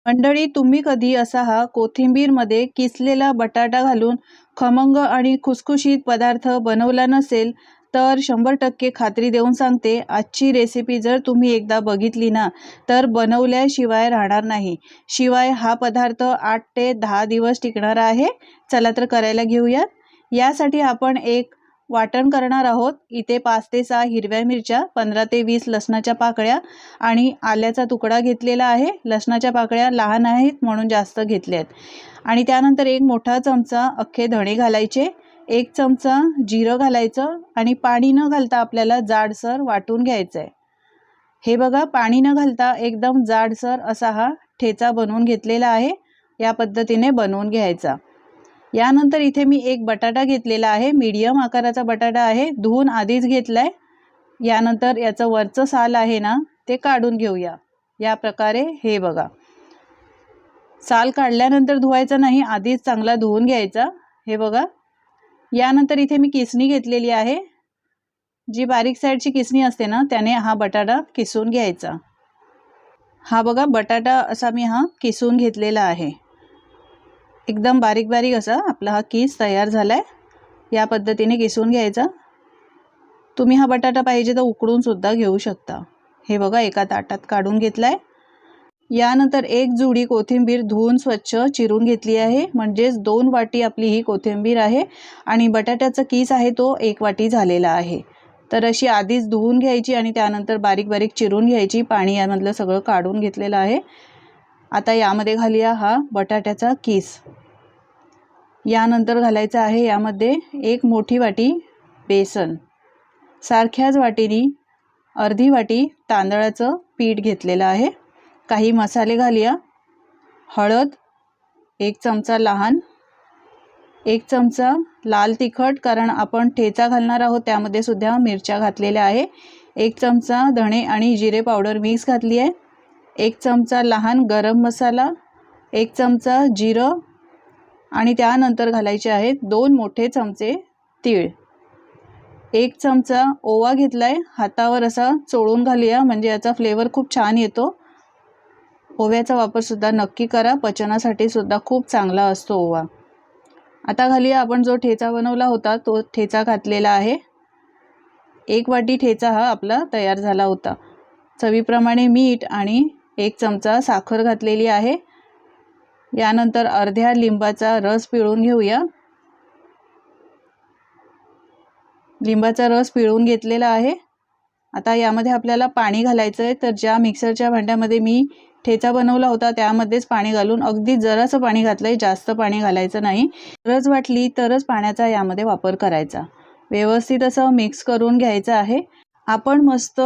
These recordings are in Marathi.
मंडळी, तुम्ही कधी असा हा कोथिंबीरमध्ये किसलेला बटाटा घालून खमंग आणि खुसखुशीत पदार्थ बनवला नसेल तर 100% खात्री देऊन सांगते, आजची रेसिपी जर तुम्ही एकदा बघितली ना तर बनवल्याशिवाय राहणार नाही. शिवाय हा पदार्थ 8 ते 10 दिवस टिकणार आहे. चला तर करायला घेऊयात. यासाठी आपण एक वाटण करणार आहोत. इथे 5 ते 6 हिरव्या मिरच्या, 15 ते 20 लसणाच्या पाकळ्या आणि आल्याचा तुकडा घेतलेला आहे. लसणाच्या पाकळ्या लहान आहेत म्हणून जास्त घेतल्या आहेत. आणि त्यानंतर एक मोठा चमचा अख्खे धणे घालायचे, 1 चमचा जिरं घालायचं आणि पाणी न घालता आपल्याला जाडसर वाटून घ्यायचं आहे. हे बघा, पाणी न घालता एकदम जाडसर असा हा ठेचा बनवून घेतलेला आहे. या पद्धतीने बनवून घ्यायचा. यानंतर इथे मी एक बटाटा घेतलेला आहे. मीडियम आकाराचा बटाटा आहे. धुवून आधीच घेतलाय. यानंतर याचं वरचं साल आहे ना ते काढून घेऊया. या प्रकारे हे बघा, साल काढल्यानंतर धुवायचं नाही, आधीच चांगला धुवून घ्यायचा. हे बघा. यानंतर इथे मी किसणी घेतलेली आहे. जी बारीक साईडची किसणी असते ना त्याने हा बटाटा किसून घ्यायचा. हा बघा, बटाटा असा मी हा किसून घेतलेला आहे. एकदम बारीक बारीक असा आपला हा किस तयार झालाय. या पद्धतीने किसून घ्यायचा. तुम्ही हा बटाटा पाहिजे तर उकडून सुद्धा घेऊ शकता. हे बघा, एका ताटात काढून घेतलाय. यानंतर एक जुडी कोथिंबीर धुवून स्वच्छ चिरून घेतली आहे. म्हणजेच 2 वाटी आपली ही कोथिंबीर आहे आणि बटाट्याचा किस आहे तो 1 वाटी झालेला आहे. तर अशी आधीच धुवून घ्यायची आणि त्यानंतर बारीक बारीक चिरून घ्यायची. पाणी यामधलं सगळं काढून घेतलेलं आहे. आता यामध्ये घालूया हा बटाट्याचा किस. यानंतर घालायचं आहे यामध्ये 1 मोठी वाटी बेसन. सारख्याच वाटीने अर्धी वाटी तांदळाचं पीठ घेतलेलं आहे. काही मसाले घालूया. हळद 1 चमचा लहान, 1 चमचा लाल तिखट, कारण आपण ठेचा घालणार आहोत त्यामध्ये सुद्धा मिरच्या घातलेल्या आहे. 1 चमचा धणे आणि जिरे पावडर मिक्स घातली आहे. 1 चमचा लहान गरम मसाला, 1 चमचा जिरं आणि त्यानंतर घालायचे आहेत 2 मोठे चमचे तीळ. 1 चमचा ओवा घेतलाय. हातावर असा चोळून घालूया म्हणजे याचा फ्लेवर खूप छान येतो. ओव्याचा वापर सुद्धा नक्की करा. पचनासाठी सुद्धा खूप चांगला असतो ओवा. आता घालूया आपण जो ठेचा बनवला होता तो ठेचा घातलेला आहे. 1 वाटी ठेचा हा आपला तयार झाला होता. चवीप्रमाणे मीठ आणि 1 चमचा साखर घातलेली आहे. यानंतर अर्ध्या लिंबाचा रस पिळून घेऊया. लिंबाचा रस पिळून घेतलेला आहे. आता यामध्ये आपल्याला पाणी घालायचं आहे. तर ज्या मिक्सरच्या भांड्यामध्ये मी ठेचा बनवला होता त्यामध्येच पाणी घालून अगदी जरासं पाणी घातलंय, जास्त पाणी घालायचं नाही. गरज वाटली तरच पाण्याचा यामध्ये वापर करायचा. व्यवस्थित असं मिक्स करून घ्यायचं आहे. आपण मस्त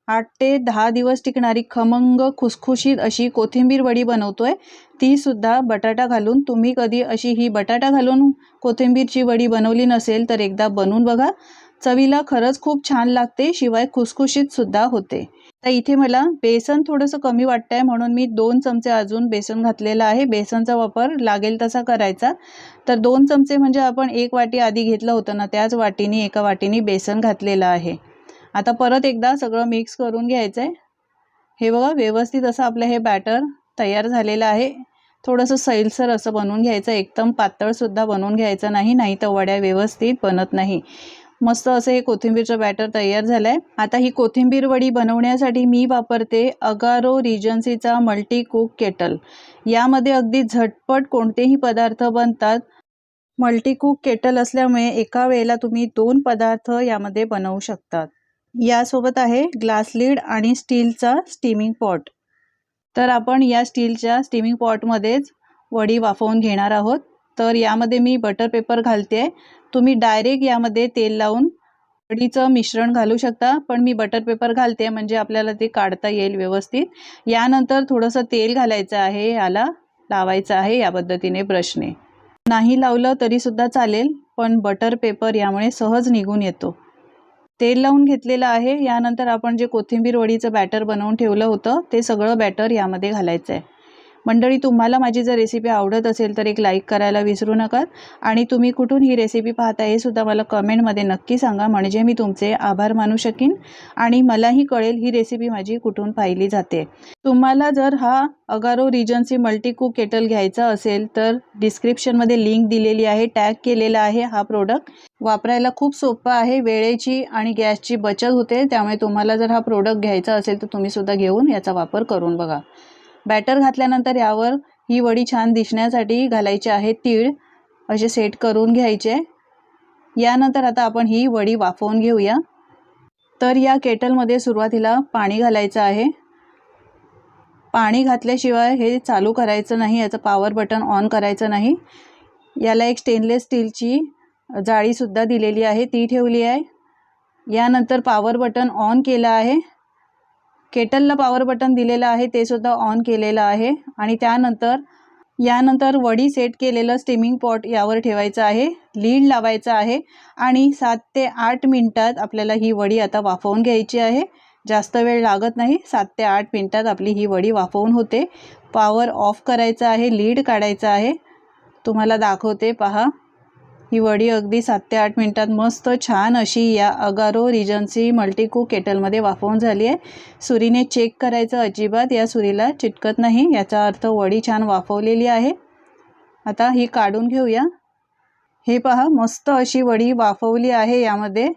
8 ते 10 दिवस टिकणारी खमंग खुसखुशीत अशी कोथिंबीर वडी बनवतोय. ती सुद्धा बटाटा घालून. तुम्ही कधी अशी ही बटाटा घालून कोथिंबीरची वडी बनवली नसेल तर एकदा बनवून बघा. चवीला खरंच खूप छान लागते, शिवाय खुसखुशीत सुद्धा होते. तर इथे मला बेसन थोडंसं कमी वाटतंय म्हणून मी 2 चमचे अजून बेसन घातलेलं आहे. बेसनचा वापर लागेल तसा करायचा. तर 2 चमचे म्हणजे आपण 1 वाटी आधी घेतलं होतं ना त्याच वाटीने 1 वाटीने बेसन घातलेलं आहे. आता परत एकदा सगळं मिक्स करून घ्यायचं आहे. हे बघा, व्यवस्थित असं आपलं हे बॅटर तयार झालेलं आहे. थोडंसं सैलसर असं बनवून घ्यायचं. एकदम पातळसुद्धा बनवून घ्यायचं नाही, नाही तर वड्या व्यवस्थित बनत नाही. मस्त असं हे कोथिंबीरचं बॅटर तयार झालं आहे. आता ही कोथिंबीर वडी बनवण्यासाठी मी वापरते अगारो रिजन्सीचा मल्टी कुक केटल. यामध्ये अगदी झटपट कोणतेही पदार्थ बनतात. मल्टी कुक केटल असल्यामुळे एका वेळेला तुम्ही 2 पदार्थ यामध्ये बनवू शकतात. यासोबत आहे ग्लास लीड आणि स्टीलचा स्टीमिंग पॉट. तर आपण या स्टीलच्या स्टीमिंग पॉटमध्येच वडी वाफवून घेणार आहोत. तर यामध्ये मी बटर पेपर घालते. तुम्ही डायरेक्ट यामध्ये तेल लावून वडीचं मिश्रण घालू शकता, पण मी बटर पेपर घालते म्हणजे आपल्याला ते काढता येईल व्यवस्थित. यानंतर थोडंसं तेल घालायचं आहे, याला लावायचं आहे या पद्धतीने ब्रशने. नाही लावलं तरी सुद्धा चालेल, पण बटर पेपर यामुळे सहज निघून येतो. तेल लावून घेतलेलं आहे. यानंतर आपण जे कोथिंबीर वडीचं बॅटर बनवून ठेवलं होतं ते सगळं बॅटर यामध्ये घालायचं आहे. मंडळी, तुम्हाला माझी जर रेसिपी आवडत असेल तर एक लाईक करायला विसरू नका आणि तुम्ही कुठून ही रेसिपी पाहता हे सुद्धा मला कमेंटमध्ये नक्की सांगा, म्हणजे मी तुमचे आभार मानू शकीन आणि मलाही कळेल ही रेसिपी माझी कुठून पाहिली जाते। तुम्हाला जर हा Agaro regency multi cook kettle घ्यायचा असेल तर डिस्क्रिप्शनमध्ये लिंक दिलेली आहे, टॅग केलेला आहे। हा प्रोडक्ट वापरायला खूप सोपा आहे, वेळेची आणि गॅसची बचत होते, त्यामुळे तुम्हाला जर हा प्रोडक्ट घ्यायचा असेल तर तुम्ही सुद्धा घेऊन याचा वापर करून बघा। बॅटर घातल्यानंतर यावर ही वडी छान दिसण्यासाठी घालायची आहे तीळ, असे सेट करून घ्यायचे। यानंतर आता आपण ही वडी वाफवून घेऊया। तर या केटलमध्ये सुरुवातीला पाणी घालायचं आहे। पाणी घातल्याशिवाय हे चालू करायचं नाही, याचं पॉवर बटन ऑन करायचं नाही। याला एक स्टेनलेस स्टीलची जाळी सुद्धा दिलेली आहे, ती ठेवली आहे। यानंतर पॉवर बटन ऑन केलं आहे, केटलला पॉवर बटन दिलेलं आहे ते सुद्धा ऑन केलेलं आहे आणि यानंतर वडी सेट केलेलं स्टीमिंग पॉट यावर ठेवायचं आहे, लीड लावायचं आहे आणि 7 ते 8 मिनिटात आपल्याला ही वडी आता वाफवून घ्यायची आहे। जास्त वेळ लागत नाही, 7 ते 8 मिनिटात आपली ही वडी वाफवून होते। पॉवर ऑफ करायचा आहे, लीड काढायचा आहे। तुम्हाला दाखवते पहा, ही वडी अगदी 7 ते 8 मिनिटात मस्त छान अशी या अगारो रिजन्सी मल्टी कुक केटलमध्ये वाफवून झाली आहे। सुरीने चेक करायचं, अजिबात या सुरीला चिटकत नाही, याचा अर्थ वडी छान वाफवलेली आहे। आता ही काढून घेऊया। हे पहा, मस्त अशी वडी वाफवली आहे यामध्ये।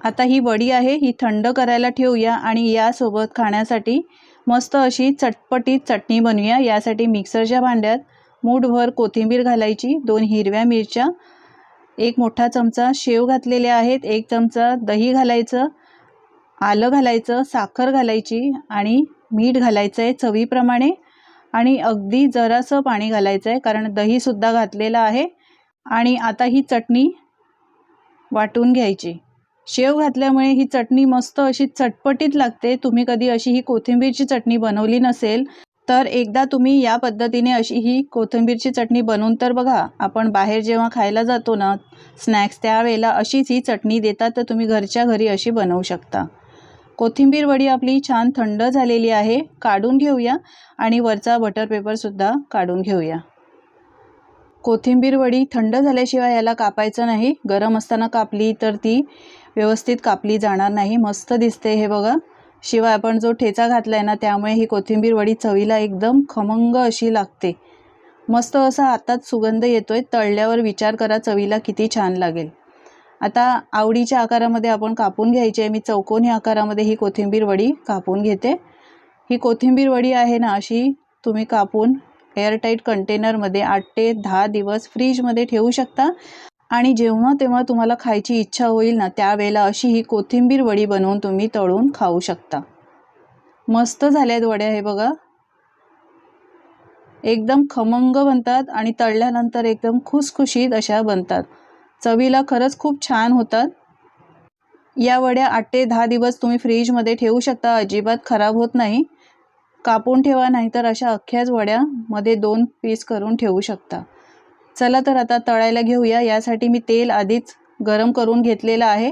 आता ही वडी आहे ही थंड करायला ठेवूया आणि यासोबत खाण्यासाठी मस्त अशी चटपटीत चटणी बनवूया। यासाठी मिक्सरच्या भांड्यात मूठभर कोथिंबीर घालायची, 2 हिरव्या मिरच्या, 1 मोठा चमचा शेव घातलेले आहेत, 1 चमचा दही घालायचं, आलं घालायचं, साखर घालायची आणि मीठ घालायचं आहे चवीप्रमाणे आणि अगदी जरासं पाणी घालायचं आहे, कारण दही सुद्धा घातलेलं आहे। आणि आता ही चटणी वाटून घ्यायची। शेव घातल्यामुळे ही चटणी मस्त अशी चटपटीत लागते। तुम्ही कधी अशी ही कोथिंबीरची चटणी बनवली नसेल तर एकदा तुम्ही या पद्धतीने अशी ही कोथिंबीरची चटणी बनवून तर बघा। आपण बाहेर जेव्हा खायला जातो ना स्नॅक्स, त्यावेळेला अशीच ही चटणी देतात, तर तुम्ही घरच्या घरी अशी बनवू शकता। कोथिंबीर वडी आपली छान थंड झालेली आहे, काढून घेऊया आणि वरचा बटर पेपर सुद्धा काढून घेऊया। कोथिंबीर वडी थंड झाल्याशिवाय याला कापायचं नाही, गरम असताना कापली तर ती व्यवस्थित कापली जाणार नाही। मस्त दिसते हे बघा, शिवाय आपण जो ठेचा घातलाय ना त्यामुळे ही कोथिंबीर वडी चवीला एकदम खमंग अशी लागते। मस्त असा हातात सुगंध येतोय, तळल्यावर विचार करा चवीला किती छान लागेल। आता आवडीच्या आकारामध्ये आपण कापून घ्यायची आहे। मी चौकोनी आकारामध्ये ही कोथिंबीर वडी कापून घेते। ही कोथिंबीर वडी आहे ना अशी तुम्ही कापून एअरटाईट कंटेनरमध्ये 8 ते 10 दिवस फ्रीजमध्ये ठेवू शकता आणि जेव्हा तेव्हा तुम्हाला खायची इच्छा होईल ना त्यावेळेला अशी ही कोथिंबीर वडी बनवून तुम्ही तळून खाऊ शकता। मस्त झाल्यात वड्या हे बघा, एकदम खमंग बनतात आणि तळल्यानंतर एकदम खुसखुशीत अशा बनतात, चवीला खरंच खूप छान होतात। या वड्या 8 ते 10 दिवस तुम्ही फ्रीजमध्ये ठेवू शकता, अजिबात खराब होत नाही। कापून ठेवा, नाहीतर अशा अख्ख्याच वड्या मध्ये 2 पीस करून ठेवू शकता। चला तर आता तळायला घेऊया। यासाठी मी तेल आधीच गरम करून घेतलेलं आहे,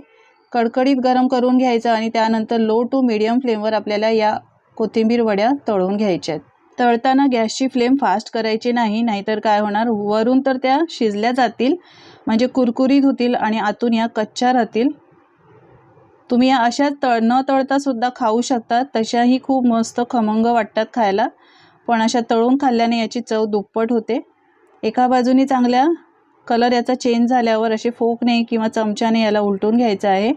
कडकडीत गरम करून घ्यायचं आणि त्यानंतर लो टू मीडियम फ्लेमवर आपल्याला या कोथिंबीर वड्या तळून घ्यायच्या आहेत। तळताना गॅसची फ्लेम फास्ट करायची नाही, नाहीतर काय होणार, वरून तर त्या शिजल्या जातील म्हणजे कुरकुरीत होतील आणि आतून या कच्च्या राहतील। तुम्ही या अशा न तळता सुद्धा खाऊ शकता, तशाही खूप मस्त खमंग वाटतात खायला, पण अशा तळून खाल्ल्याने याची चव दुप्पट होते। एका बाजूने चांगल्या कलर याचा चेंज झाल्यावर असे फोकने किंवा चमच्याने याला उलटून घ्यायचं आहे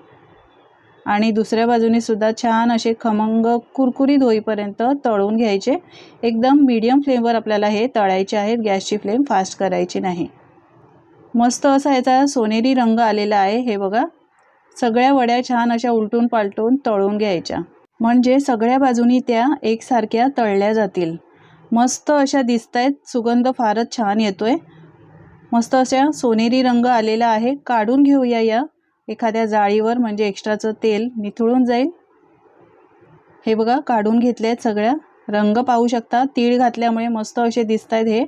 आणि दुसऱ्या बाजूने सुद्धा छान असे खमंग कुरकुरीत होईपर्यंत तळून घ्यायचे। एकदम मीडियम फ्लेमवर आपल्याला हे तळायचे आहेत, गॅसची फ्लेम फास्ट करायची नाही। मस्त असा याचा सोनेरी रंग आलेला आहे हे बघा। सगळ्या वड्या छान अशा उलटून पालटून तळून घ्यायच्या, म्हणजे सगळ्या बाजूनी त्या एकसारख्या तळल्या जातील। मस्त अशा दिसतायत, सुगंध फारच छान येतोय, मस्त अशा सोनेरी रंग आलेला आहे। काढून घेऊया या एखाद्या जाळीवर, म्हणजे एक्स्ट्राचं तेल निथळून जाईल। हे बघा, काढून घेतलेत सगळ्या, रंग पाहू शकता, तीळ घातल्यामुळे मस्त असे दिसतायत। हे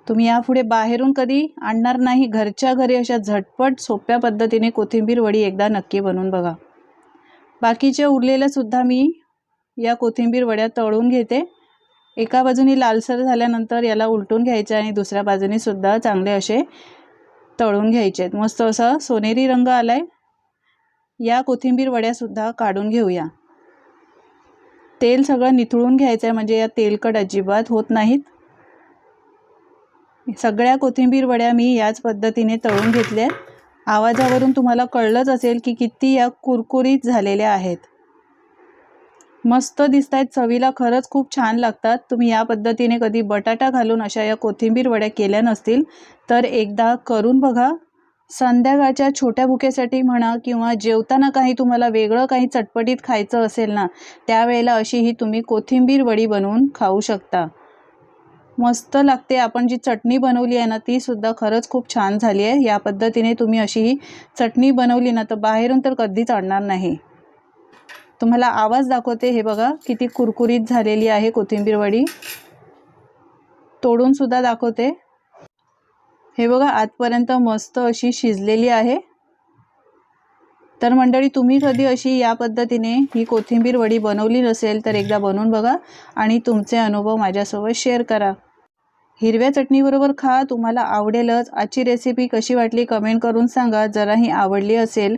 तुम्ही यापुढे बाहेरून कधी आणणार नाही, घरच्या घरी अशा झटपट सोप्या पद्धतीने कोथिंबीर वडी एकदा नक्की बनवून बघा। बाकीचे उरलेलं सुद्धा मी या कोथिंबीर वड्या तळून घेते। एका बाजूनी लालसर झाल्यानंतर याला उलटून घ्यायचं आणि दुसऱ्या बाजूनी सुद्धा चांगले असे तळून घ्यायचे आहेत। मस्त असा सोनेरी रंग आलाय। या कोथिंबीर वड्यासुद्धा काढून घेऊया। तेल सगळं निथळून घ्यायचं आहे, म्हणजे या तेलकट अजिबात होत नाहीत। सगळ्या कोथिंबीर वड्या मी याच पद्धतीने तळून घेतल्या। आवाजावरून तुम्हाला कळलंच असेल की किती या कुरकुरीत झालेल्या आहेत। मस्त दिसतायत, चवीला खरंच खूप छान लागतात। तुम्ही या पद्धतीने कधी बटाटा घालून अशा या कोथिंबीर वड्या केल्या नसतील तर एकदा करून बघा। संध्याकाळच्या छोट्या भुकेसाठी म्हणा किंवा जेवताना काही तुम्हाला वेगळं काही चटपटीत खायचं असेल ना, त्यावेळेला अशी ही तुम्ही कोथिंबीर वडी बनवून खाऊ शकता। मस्त लागते। आपण जी चटणी बनवली आहे ना, ती सुद्धा खरंच खूप छान झाली आहे। या पद्धतीने तुम्ही अशी ही चटणी बनवली ना तर बाहेरून तर कधीच आणणार नाही। तुम्हाला आवाज दाखवते, हे बघा किती कुरकुरीत झालेली आहे कोथिंबीर वडी। तोडून सुद्धा दाखवते, हे बघा आतपर्यंत मस्त अशी शिजलेली आहे। तर मंडळी, तुम्ही कधी अशी या पद्धतीने ही कोथिंबीर वडी बनवली नसेल तर एकदा बनवून बघा आणि तुमचे अनुभव माझ्यासोबत शेअर करा। हिरव्या चटणीबरोबर खा, तुम्हाला आवडेलच। आजची रेसिपी कशी वाटली कमेंट करून सांगा। जराही आवडली असेल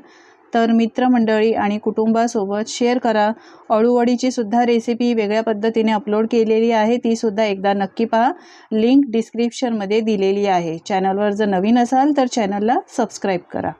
तर मित्रमंडळी आणि कुटुंबासोबत शेअर करा। अळूवडीची सुद्धा रेसिपी वेगळ्या पद्धतीने अपलोड केलेली आहे, ती सुद्धा एकदा नक्की पहा। लिंक डिस्क्रिप्शनमध्ये दिलेली आहे। चॅनलवर जर नवीन असाल तर चॅनलला सबस्क्राईब करा।